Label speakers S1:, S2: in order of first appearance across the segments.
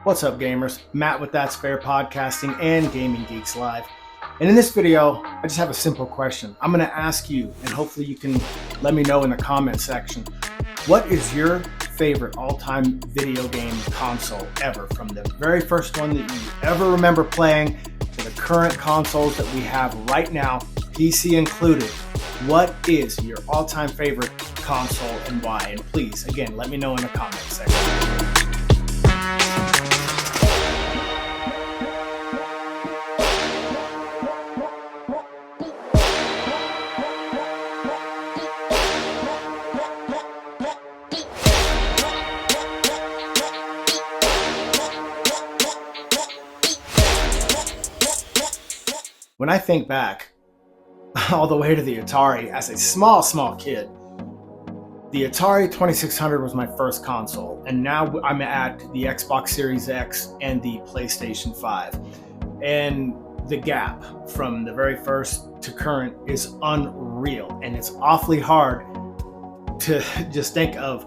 S1: What's up, gamers? Matt with That's Fair Podcasting and Gaming Geeks Live. And in this video, I just have a simple question. I'm going to ask you, and hopefully you can let me know in the comment section, what is your favorite all-time video game console ever? From the very first one that you ever remember playing to the current consoles that we have right now, PC included. What is your all-time favorite console and why? And please, again, let me know in the comment section. When I think back all the way to the Atari as a small kid, the Atari 2600 was my first console, and now I'm at the Xbox Series X and the PlayStation 5. And the gap from the very first to current is unreal, and it's awfully hard to just think of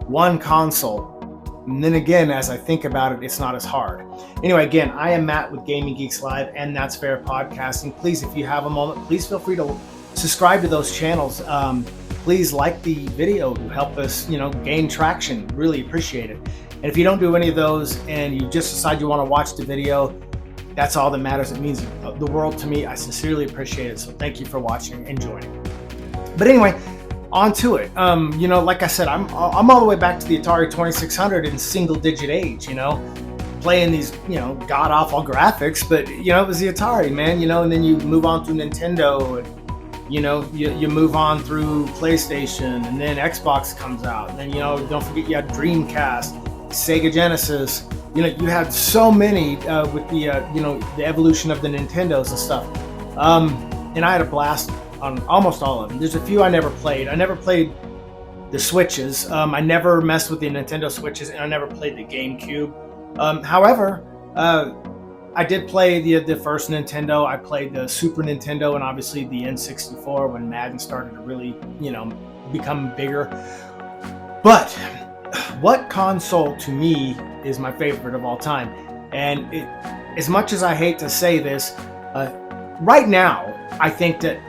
S1: one console. And then again, as I think about it, it's not as hard. Anyway, again, I am Matt with Gaming Geeks Live and That's Fair Podcasting. Please, if you have a moment, please feel free to subscribe to those channels. Please like the video to help us, gain traction. Really appreciate it. And if you don't do any of those and you just decide you want to watch the video, that's all that matters. It means the world to me. I sincerely appreciate it. So thank you for watching and joining. But anyway, on to it. Like I said, I'm all the way back to the Atari 2600 in single-digit age, playing these, god-awful graphics, but, it was the Atari, man, and then you move on through Nintendo, and, you move on through PlayStation, and then Xbox comes out, and then, don't forget you had Dreamcast, Sega Genesis, you had so many with the, the evolution of the Nintendos and stuff, and I had a blast on almost all of them. There's a few I never played. I never played the Switches. I never messed with the Nintendo Switches, and I never played the GameCube. However, I did play the first Nintendo. I played the Super Nintendo and obviously the N64 when Madden started to really, become bigger. But what console to me is my favorite of all time? And as much as I hate to say this, right now, I think that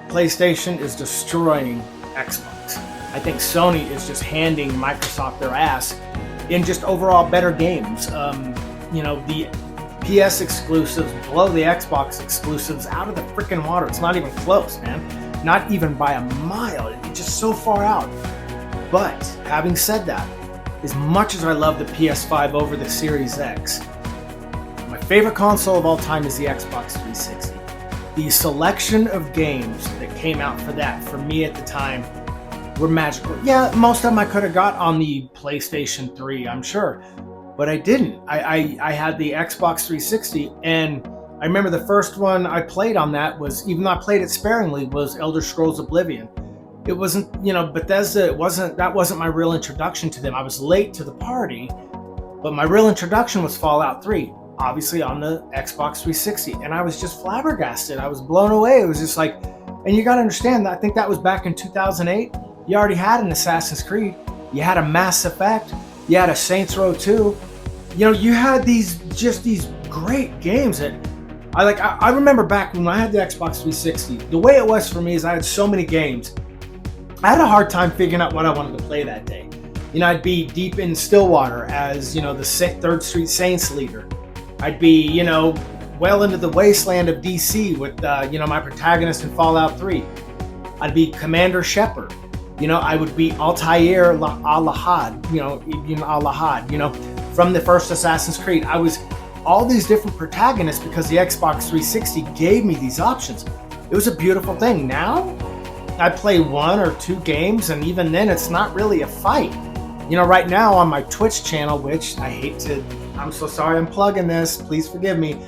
S1: PlayStation is destroying Xbox. I think Sony is just handing Microsoft their ass in just overall better games. The PS exclusives blow the Xbox exclusives out of the freaking water. It's not even close, man. Not even by a mile. It's just so far out. But having said that, as much as I love the PS5 over the Series X, my favorite console of all time is the Xbox 360. The selection of games that came out for that, for me at the time, were magical. Yeah, most of them I could have got on the PlayStation 3, I'm sure, but I didn't. I had the Xbox 360, and I remember the first one I played on that was, even though I played it sparingly, was Elder Scrolls Oblivion. It wasn't, Bethesda, that wasn't my real introduction to them. I was late to the party, but my real introduction was Fallout 3. Obviously on the Xbox 360, and I was just flabbergasted. I was blown away. It was just like, and you got to understand that I think that was back in 2008. You already had an Assassin's Creed, you had a Mass Effect, you had a Saints Row 2. You had these great games that I remember back when I had the Xbox 360. The way it was for me is I had so many games. I had a hard time figuring out what I wanted to play that day. I'd be deep in Stillwater as the 3rd Street Saints leader. I'd be, well into the wasteland of DC with, my protagonist in Fallout 3. I'd be Commander Shepard. I would be Altair al-Lahad, from the first Assassin's Creed. I was all these different protagonists because the Xbox 360 gave me these options. It was a beautiful thing. Now, I play 1 or 2 games, and even then, it's not really a fight. Right now on my Twitch channel, which I'm so sorry I'm plugging this, please forgive me.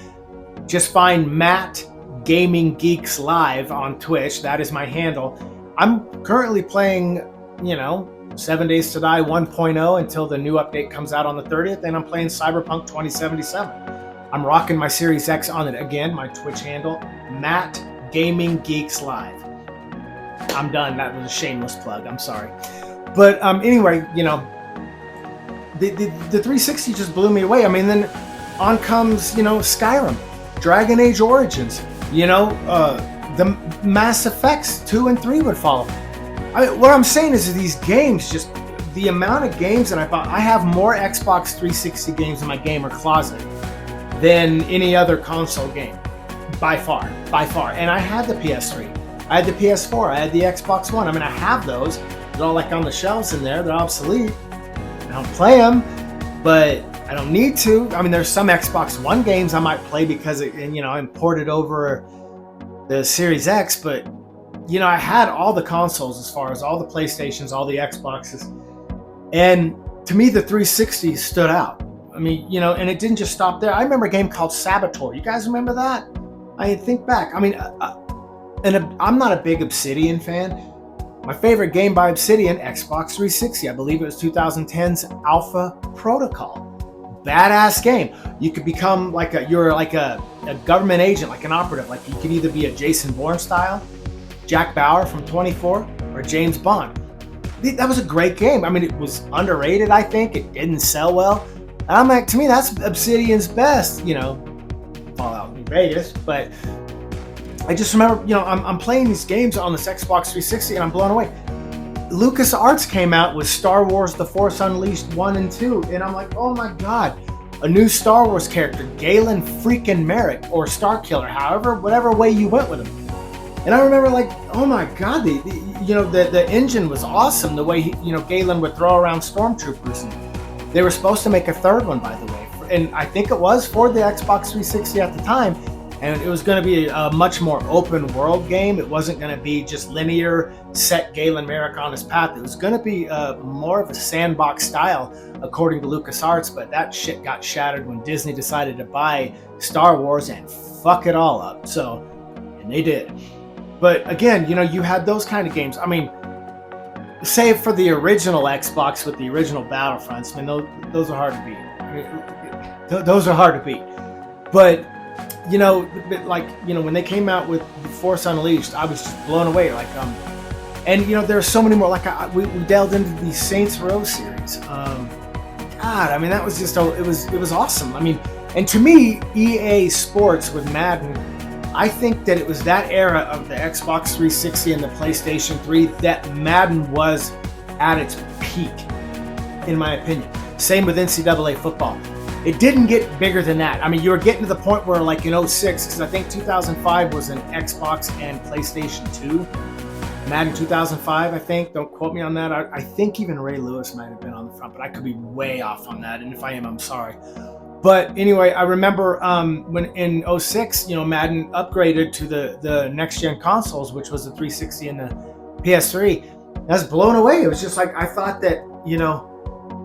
S1: Just find Matt Gaming Geeks Live on Twitch. That is my handle. I'm currently playing, 7 Days to Die 1.0 until the new update comes out on the 30th, and I'm playing Cyberpunk 2077. I'm rocking my Series X on it. Again, my Twitch handle, Matt Gaming Geeks Live. I'm done. That was a shameless plug. I'm sorry. But anyway, the 360 just blew me away. I mean, then on comes, Skyrim, Dragon Age Origins, the Mass Effects 2 and 3 would follow. What I'm saying is these games, just the amount of games that I have more Xbox 360 games in my gamer closet than any other console game, by far. And I had the PS3, I had the PS4, I had the Xbox One. I mean, I have those. They're all like on the shelves in there. They're obsolete. I don't play them, but I don't need to. I mean, there's some Xbox One games I might play because I imported over the Series X, but I had all the consoles, as far as all the PlayStations, all the Xboxes, and to me the 360 stood out. I mean, and it didn't just stop there. I remember a game called Saboteur. You guys remember that? I think back. I mean, and I'm not a big Obsidian fan. My favorite game by Obsidian, Xbox 360. I believe it was 2010's Alpha Protocol. Badass game. You could become you're a government agent, like an operative. Like you could either be a Jason Bourne style, Jack Bauer from 24, or James Bond. That was a great game. I mean, it was underrated, I think. It didn't sell well. And I'm like, to me, that's Obsidian's best, Fallout New Vegas. But I just remember, I'm playing these games on this Xbox 360 and I'm blown away. LucasArts came out with Star Wars The Force Unleashed 1 and 2, and I'm like, oh my God, a new Star Wars character, Galen freaking Merrick, or Starkiller, whatever way you went with him. And I remember oh my God, the engine was awesome, the way Galen would throw around stormtroopers. And they were supposed to make a third one, by the way, and I think it was for the Xbox 360 at the time. And it was going to be a much more open world game. It wasn't going to be just linear, set Galen Merrick on his path. It was going to be more of a sandbox style, according to LucasArts. But that shit got shattered when Disney decided to buy Star Wars and fuck it all up. And they did. But again, you had those kind of games. I mean, save for the original Xbox with the original Battlefronts. I mean, those are hard to beat. Those are hard to beat. But when they came out with Force Unleashed, I was just blown away. And there are so many more. We delved into the Saints Row series. God, I mean, that was just it was awesome. I mean, and to me, EA Sports with Madden, I think that it was that era of the Xbox 360 and the PlayStation 3 that Madden was at its peak, in my opinion. Same with NCAA football. It didn't get bigger than that. I mean, you were getting to the point where, in 06, because I think 2005 was an Xbox and PlayStation 2. Madden 2005, I think. Don't quote me on that. I think even Ray Lewis might have been on the front, but I could be way off on that. And if I am, I'm sorry. But anyway, I remember when in 06, Madden upgraded to the next-gen consoles, which was the 360 and the PS3. I was blown away. It was just I thought that,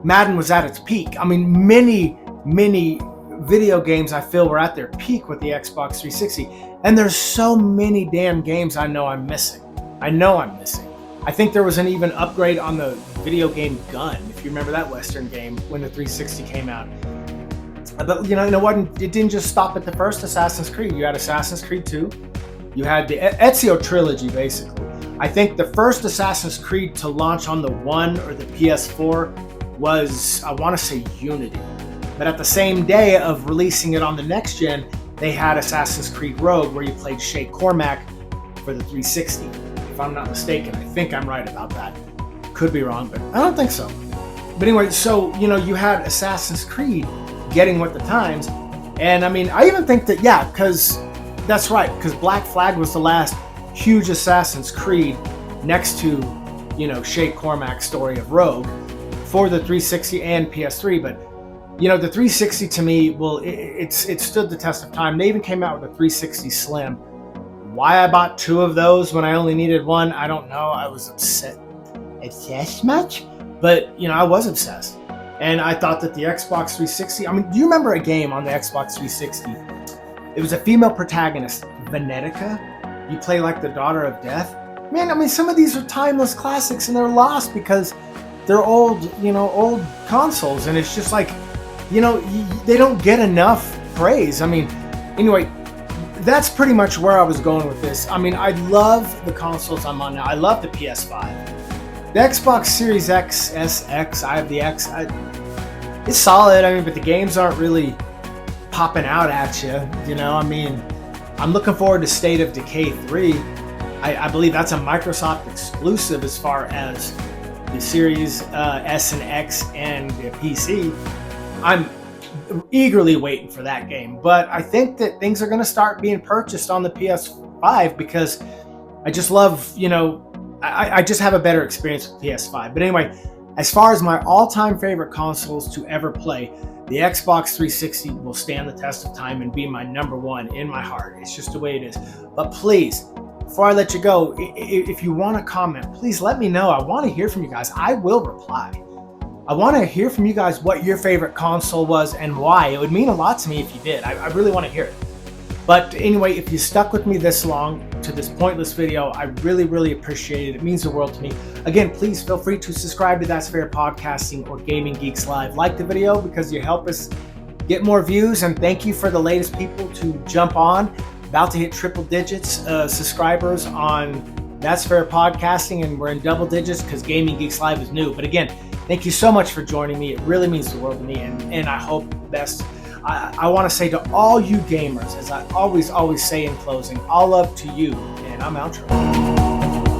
S1: Madden was at its peak. I mean, many video games I feel were at their peak with the Xbox 360, and there's so many damn games I know I'm missing. I think there was an even upgrade on the video game Gun, if you remember that Western game when the 360 came out. But it didn't just stop at the first Assassin's Creed. You had Assassin's Creed 2, you had the Ezio trilogy, basically. I think the first Assassin's Creed to launch on the One or the PS4 was, I want to say, Unity. But at the same day of releasing it on the next gen, they had Assassin's Creed Rogue, where you played Shay Cormac for the 360. If I'm not mistaken, I think I'm right about that. Could be wrong, but I don't think so. But anyway, so, you had Assassin's Creed getting with the times. And I mean, I even think that, because that's right, because Black Flag was the last huge Assassin's Creed next to, Shay Cormac's story of Rogue for the 360 and PS3. But the 360 to me, it stood the test of time. They even came out with a 360 Slim. Why I bought two of those when I only needed one, I don't know. I was obsessed much? But, I was obsessed. And I thought that the Xbox 360, I mean, do you remember a game on the Xbox 360? It was a female protagonist, Venetica. You play the daughter of death. Man, I mean, some of these are timeless classics and they're lost because they're old consoles. And it's just they don't get enough praise. I mean, anyway, that's pretty much where I was going with this. I mean, I love the consoles I'm on now. I love the PS5. The Xbox Series X, SX, I have the X. it's solid. I mean, but the games aren't really popping out at you. You know, I mean, I'm looking forward to State of Decay 3. I believe that's a Microsoft exclusive as far as the Series S and X and the PC. I'm eagerly waiting for that game, but I think that things are going to start being purchased on the PS5 because I just love, you know, I just have a better experience with PS5. But anyway, as far as my all-time favorite consoles to ever play, the Xbox 360 will stand the test of time and be my number one in my heart. It's just the way it is. But please, before I let you go, if you want to comment, please let me know. I want to hear from you guys. I will reply. I want to hear from you guys what your favorite console was and why. It would mean a lot to me if you did. I really want to hear it. But anyway, if you stuck with me this long to this pointless video, I really, really appreciate it. It means the world to me. Again, please feel free to subscribe to That's Fair Podcasting or Gaming Geeks Live. Like the video because you help us get more views, and thank you for the latest people to jump on. About to hit triple digits subscribers on That's Fair Podcasting, and we're in double digits because Gaming Geeks Live is new. But again, thank you so much for joining me. It really means the world to me, and I hope the best. I want to say to all you gamers, as I always say in closing, all love to you, and I'm outro.